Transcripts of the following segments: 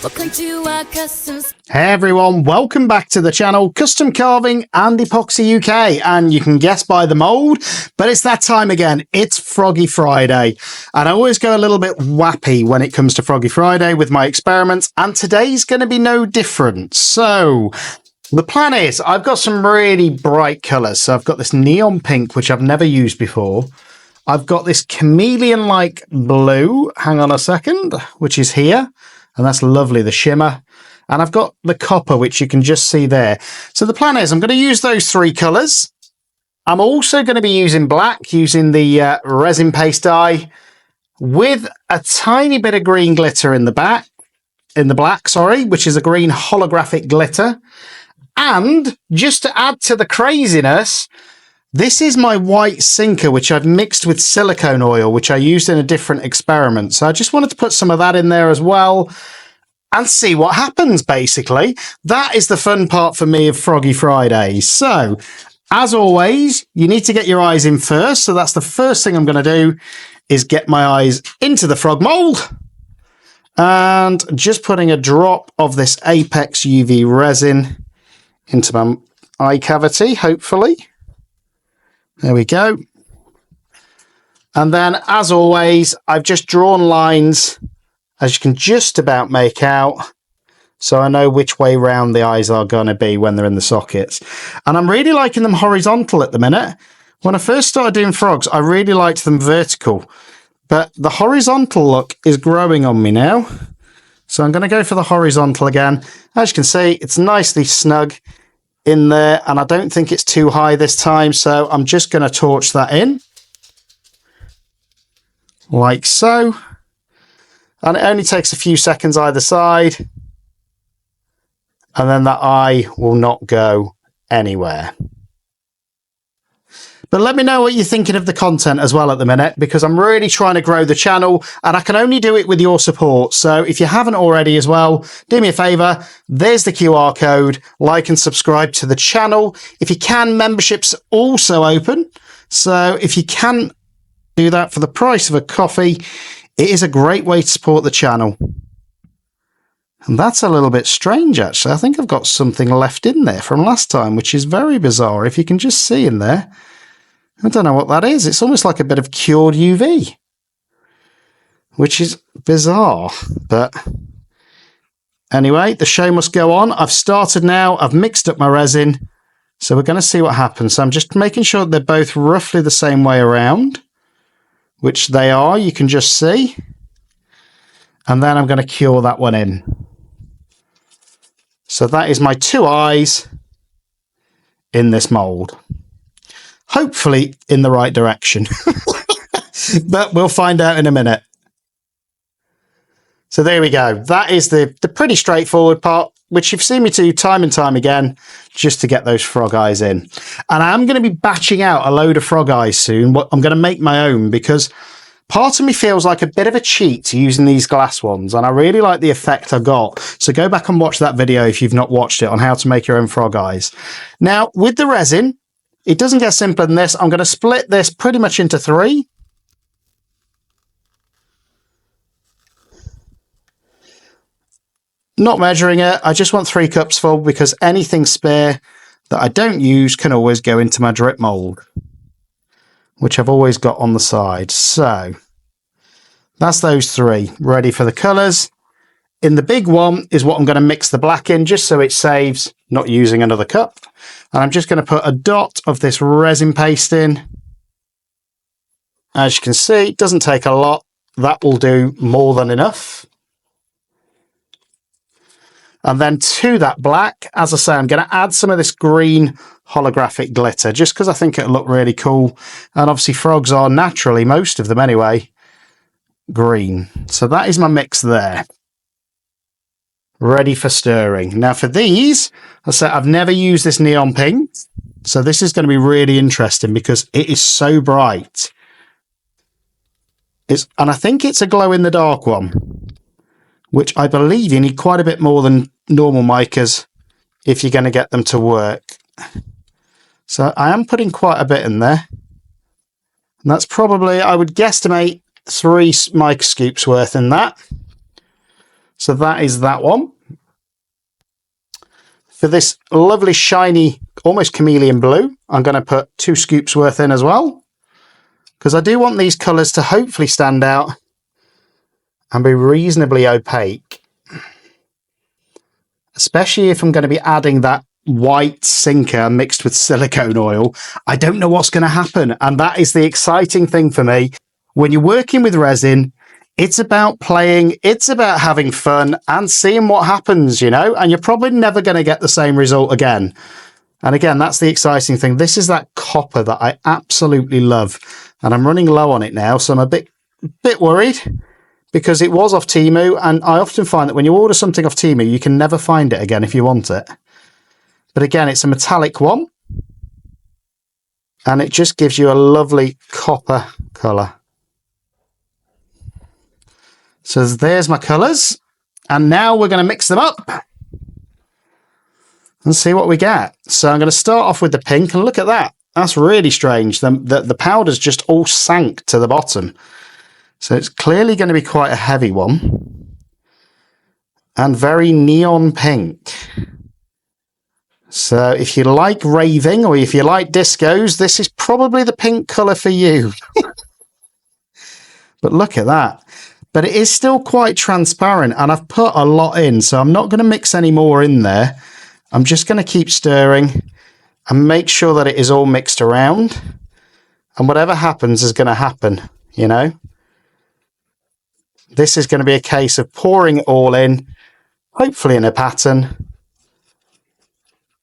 Welcome to our customs. Hey everyone, welcome back to the channel, Custom Carving and Epoxy UK. And you can guess by the mold, but it's that time again. It's Froggy Friday. And I always go a little bit wappy when it comes to Froggy Friday with my experiments. And today's going to be no different. So the plan is I've got some really bright colours. So I've got this neon pink, which I've never used before. I've got this chameleon-like blue, hang on a second, which is here. And that's lovely, the shimmer. And I've got the copper, which you can just see there. So the plan is I'm going to use those three colours. I'm also going to be using black, using the resin paste dye with a tiny bit of green glitter in the black, which is a green holographic glitter. And just to add to the craziness, this is my white sinker, which I've mixed with silicone oil, which I used in a different experiment. So I just wanted to put some of that in there as well and see what happens, basically. That is the fun part for me of Froggy Friday. So, as always, you need to get your eyes in first. So that's the first thing I'm going to do is get my eyes into the frog mold. And just putting a drop of this Apex UV resin into my eye cavity, hopefully. There we go. And then, as always, I've just drawn lines, as you can just about make out, so I know which way round the eyes are going to be when they're in the sockets. And I'm really liking them horizontal at the minute. When I first started doing frogs, I really liked them vertical, but the horizontal look is growing on me now. So I'm going to go for the horizontal again. As you can see, it's nicely snug in there, and I don't think it's too high this time, so I'm just going to torch that in like so, and it only takes a few seconds either side, and then that eye will not go anywhere. But let me know what you're thinking of the content as well at the minute, because I'm really trying to grow the channel and I can only do it with your support. So if you haven't already as well, do me a favour. There's the QR code. Like and subscribe to the channel. If you can, membership's also open. So if you can do that for the price of a coffee, it is a great way to support the channel. And that's a little bit strange, actually. I think I've got something left in there from last time, which is very bizarre. If you can just see in there. I don't know what that is. It's almost like a bit of cured UV, which is bizarre. But anyway, the show must go on. I've started now. I've mixed up my resin. So we're going to see what happens. So I'm just making sure they're both roughly the same way around, which they are. You can just see. And then I'm going to cure that one in. So that is my two eyes in this mold. Hopefully in the right direction, but we'll find out in a minute. So there we go. That is the pretty straightforward part, which you've seen me do time and time again, just to get those frog eyes in. And I'm going to be batching out a load of frog eyes soon. I'm going to make my own, because part of me feels like a bit of a cheat using these glass ones, and I really like the effect I got. So go back and watch that video if you've not watched it, on how to make your own frog eyes. Now, with the resin, it doesn't get simpler than this. I'm going to split this pretty much into three. Not measuring it. I just want 3 cups full, because anything spare that I don't use can always go into my drip mold, which I've always got on the side. So that's those 3 ready for the colours. In the big one is what I'm going to mix the black in, just so it saves not using another cup. And I'm just going to put a dot of this resin paste in. As you can see, it doesn't take a lot. That will do more than enough. And then to that black, as I say, I'm going to add some of this green holographic glitter, just because I think it'll look really cool. And obviously frogs are naturally, most of them anyway, green. So that is my mix there. Ready for stirring. Now for these, I say I've never used this neon pink, so this is going to be really interesting because it is so bright. And I think it's a glow in the dark one, which I believe you need quite a bit more than normal micas if you're going to get them to work. So I am putting quite a bit in there, and that's probably, I would guesstimate, 3 mica scoops worth in that. So that is that one. For this lovely shiny, almost chameleon blue, I'm going to put 2 scoops worth in as well, because I do want these colours to hopefully stand out and be reasonably opaque. Especially if I'm going to be adding that white sinker mixed with silicone oil. I don't know what's going to happen. And that is the exciting thing for me. When you're working with resin, it's about playing, it's about having fun and seeing what happens, you know, and you're probably never going to get the same result again. And again, that's the exciting thing. This is that copper that I absolutely love. And I'm running low on it now, so I'm a bit worried, because it was off Temu, and I often find that when you order something off Temu, you can never find it again if you want it. But again, it's a metallic one, and it just gives you a lovely copper colour. So there's my colours, and now we're going to mix them up and see what we get. So I'm going to start off with the pink, and look at that. That's really strange. The powder's just all sank to the bottom. So it's clearly going to be quite a heavy one. And very neon pink. So if you like raving or if you like discos, this is probably the pink colour for you. But look at that. But it is still quite transparent, and I've put a lot in, so I'm not going to mix any more in there. I'm just going to keep stirring and make sure that it is all mixed around. And whatever happens is going to happen, you know. This is going to be a case of pouring it all in, hopefully in a pattern,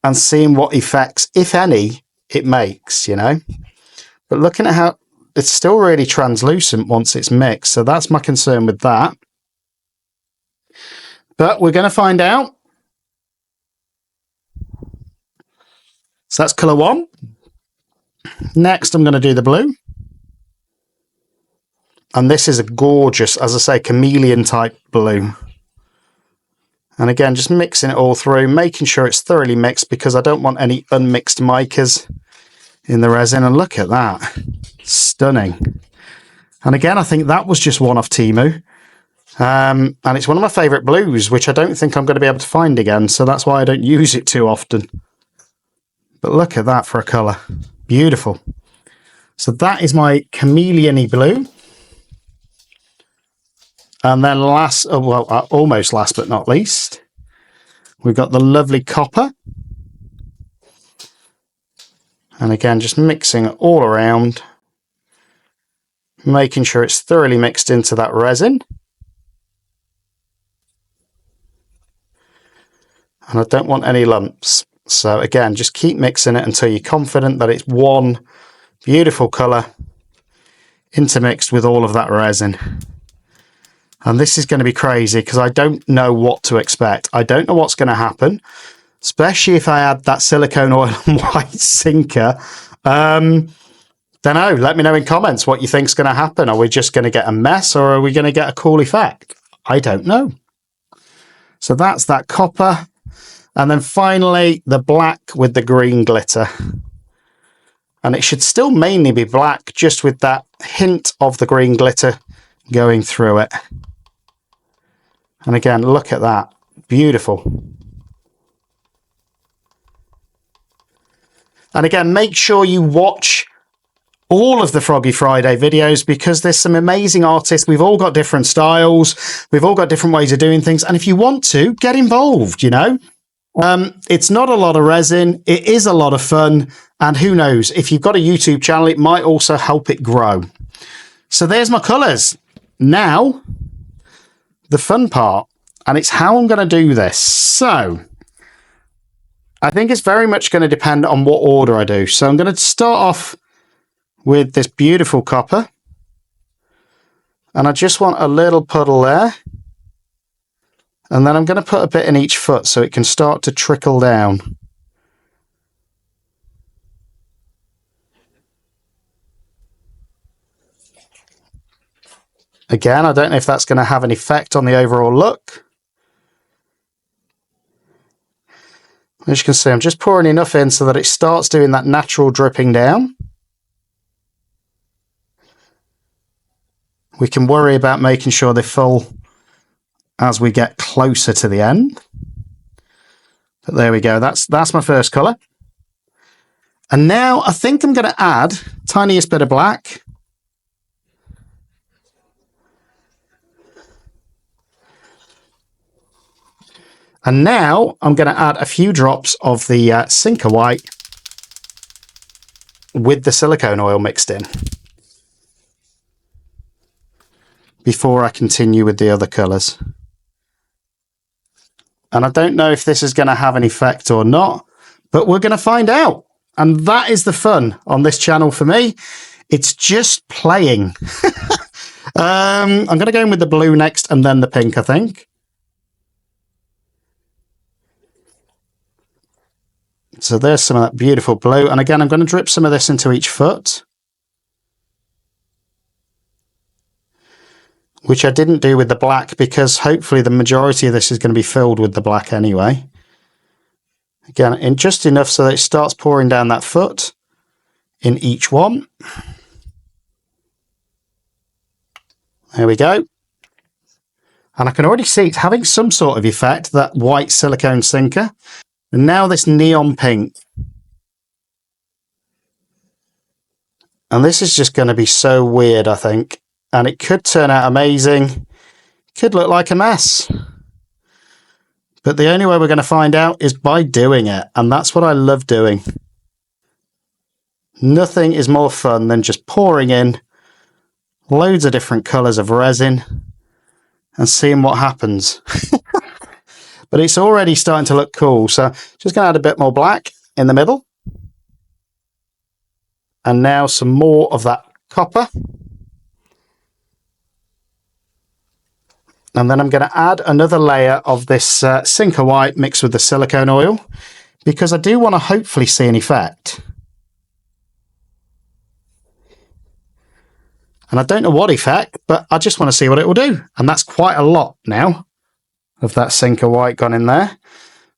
and seeing what effects, if any, it makes, you know. But looking at how it's still really translucent once it's mixed, so that's my concern with that. But we're going to find out. So that's colour 1. Next, I'm going to do the blue. And this is a gorgeous, as I say, chameleon type blue. And again, just mixing it all through, making sure it's thoroughly mixed, because I don't want any unmixed micas in the resin. And look at that. Stunning. And again, I think that was just one off Temu. And it's one of my favourite blues, which I don't think I'm going to be able to find again. So that's why I don't use it too often. But look at that for a colour. Beautiful. So that is my chameleon-y blue. And then last, almost last but not least, we've got the lovely copper. And again, just mixing it all around, making sure it's thoroughly mixed into that resin. And I don't want any lumps. So again, just keep mixing it until you're confident that it's one beautiful colour intermixed with all of that resin. And this is going to be crazy, because I don't know what to expect. I don't know what's going to happen, especially if I add that silicone oil and white sinker. Don't know. Let me know in comments what you think's going to happen. Are we just going to get a mess, or are we going to get a cool effect? I don't know. So that's that copper. And then finally, the black with the green glitter. And it should still mainly be black, just with that hint of the green glitter going through it. And again, look at that. Beautiful. And again, make sure you watch all of the Froggy Friday videos, because there's some amazing artists. We've all got different styles. We've all got different ways of doing things. And if you want to, get involved, you know. It's not a lot of resin. It is a lot of fun. And who knows, if you've got a YouTube channel, it might also help it grow. So there's my colours. Now, the fun part, and it's how I'm going to do this. So I think it's very much going to depend on what order I do. So I'm going to start off with this beautiful copper. And I just want a little puddle there. And then I'm going to put a bit in each foot so it can start to trickle down. Again, I don't know if that's going to have an effect on the overall look. As you can see, I'm just pouring enough in so that it starts doing that natural dripping down. We can worry about making sure they full as we get closer to the end. But there we go. That's my first colour. And now I think I'm going to add tiniest bit of black. And now I'm going to add a few drops of the Silicone white with the silicone oil mixed in before I continue with the other colours. And I don't know if this is going to have an effect or not, but we're going to find out. And that is the fun on this channel for me. It's just playing. I'm going to go in with the blue next and then the pink, I think. So there's some of that beautiful blue. And again, I'm going to drip some of this into each foot, which I didn't do with the black because hopefully the majority of this is going to be filled with the black anyway. Again, in just enough so that it starts pouring down that foot in each one. There we go. And I can already see it's having some sort of effect, that white silicone sinker. And now this neon pink. And this is just going to be so weird, I think. And it could turn out amazing. Could look like a mess. But the only way we're going to find out is by doing it. And that's what I love doing. Nothing is more fun than just pouring in loads of different colours of resin and seeing what happens. But it's already starting to look cool. So just going to add a bit more black in the middle. And now some more of that copper. And then I'm going to add another layer of this Silicone white mixed with the silicone oil, because I do want to hopefully see an effect. And I don't know what effect, but I just want to see what it will do. And that's quite a lot now of that Silicone white gone in there.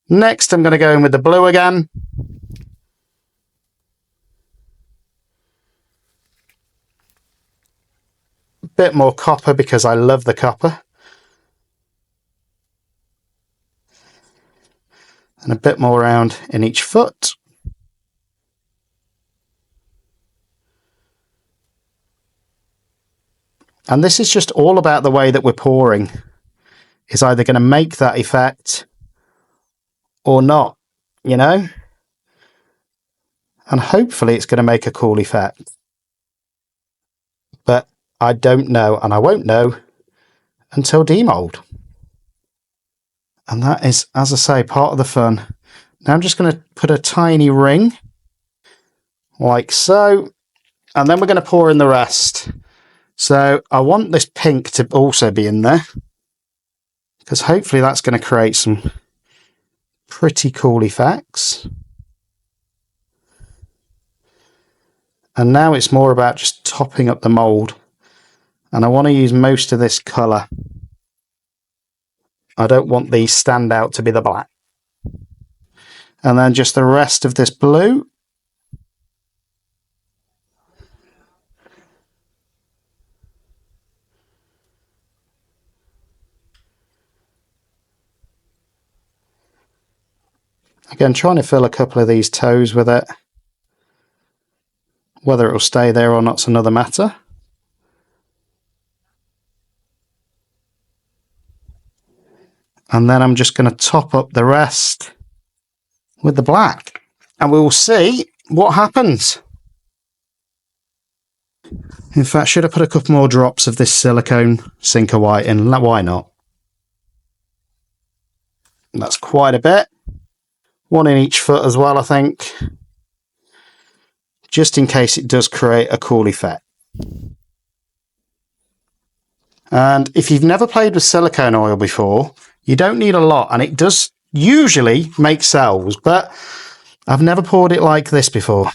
Next, I'm going to go in with the blue again. A bit more copper because I love the copper. And a bit more around in each foot. And this is just all about the way that we're pouring. It's either going to make that effect or not, you know? And hopefully it's going to make a cool effect. But I don't know, and I won't know until demold. And that is, as I say, part of the fun. Now I'm just going to put a tiny ring, like so, and then we're going to pour in the rest. So I want this pink to also be in there, because hopefully that's going to create some pretty cool effects. And now it's more about just topping up the mould. And I want to use most of this colour. I don't want the standout to be the black. And then just the rest of this blue. Again, trying to fill a couple of these toes with it. Whether it will stay there or not's another matter. And then I'm just going to top up the rest with the black. And we will see what happens. In fact, should I put a couple more drops of this silicone Silicone white in? Why not? That's quite a bit. One in each foot as well, I think. Just in case it does create a cool effect. And if you've never played with silicone oil before, you don't need a lot, and it does usually make cells, but I've never poured it like this before.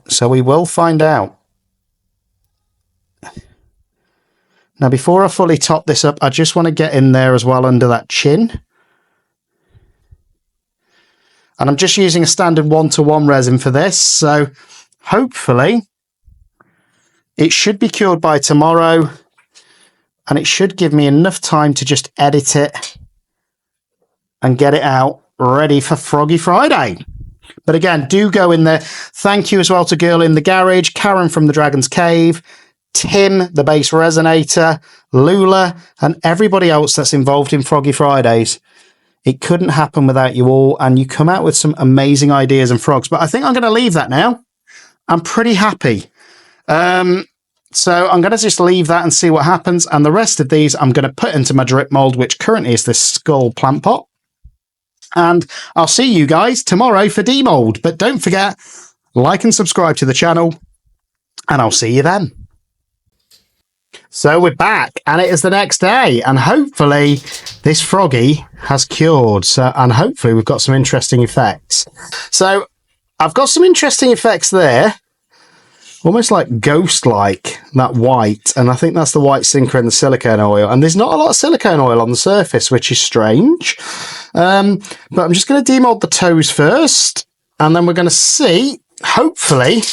So we will find out. Now, before I fully top this up, I just want to get in there as well under that chin. And I'm just using a standard 1-to-1 resin for this, so hopefully it should be cured by tomorrow, and it should give me enough time to just edit it and get it out ready for Froggy Friday. But again, do go in there. Thank you as well to Girl in the Garage, Karen from the Dragon's Cave, Tim, the Bass Resonator, Lula, and everybody else that's involved in Froggy Fridays. It couldn't happen without you all, and you come out with some amazing ideas and frogs. But I think I'm going to leave that now. I'm pretty happy. So I'm going to just leave that and see what happens. And the rest of these I'm going to put into my drip mold, which currently is this skull plant pot. And I'll see you guys tomorrow for demold. But don't forget, like and subscribe to the channel, and I'll see you then. So we're back, and it is the next day, and hopefully this froggy has cured. And hopefully we've got some interesting effects. So I've got some interesting effects there. Almost like ghost-like, that white. And I think that's the white sinker and the silicone oil. And there's not a lot of silicone oil on the surface, which is strange. But I'm just going to demold the toes first. And then we're going to see, hopefully,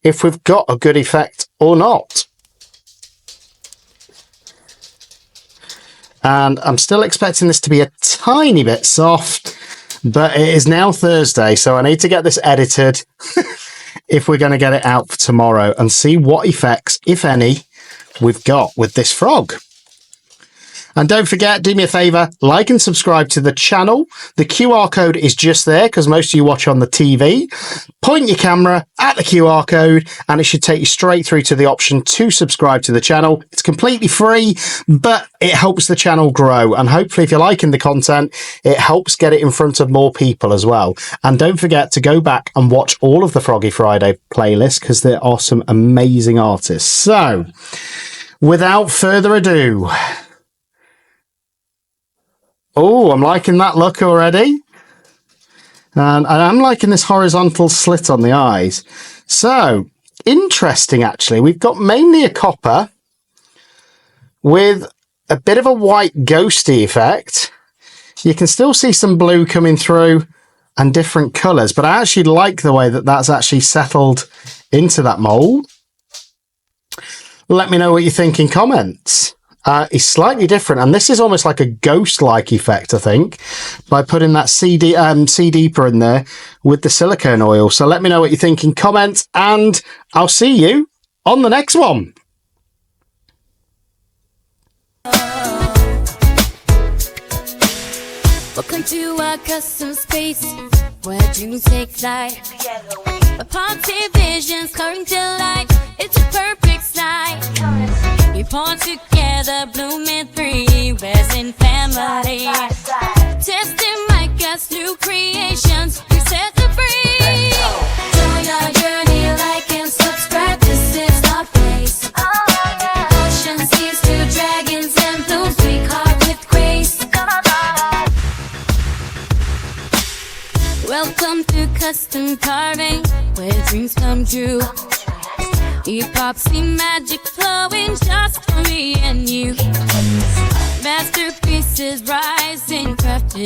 if we've got a good effect or not. And I'm still expecting this to be a tiny bit soft. But it is now Thursday, so I need to get this edited. If we're going to get it out for tomorrow and see what effects, if any, we've got with this frog. And don't forget, do me a favour, like and subscribe to the channel. The QR code is just there because most of you watch on the TV. Point your camera at the QR code and it should take you straight through to the option to subscribe to the channel. It's completely free, but it helps the channel grow. And hopefully if you're liking the content, it helps get it in front of more people as well. And don't forget to go back and watch all of the Froggy Friday playlists because there are some amazing artists. So, without further ado... Oh, I'm liking that look already. And I'm liking this horizontal slit on the eyes. So, interesting actually. We've got mainly a copper with a bit of a white ghosty effect. You can still see some blue coming through and different colours. But I actually like the way that that's actually settled into that mould. Let me know what you think in comments. It's slightly different, and this is almost like a ghost-like effect, I think, by putting that C deeper in there with the silicone oil. So let me know what you think in comments, and I'll see you on the next one. Welcome to our custom space where dreams take flight. Epoxy visions coming to life. It's a perfect sight. We born together, blooming three, Resin family. Testing Mica's new creations, we set them free. Join our journey, like and subscribe. This is our place. Ocean seas to dragons and blooms, we carve with grace. Welcome to custom carving, where dreams come true. Epoxy magic flowing just for me and you. Masterpieces rising, crafted.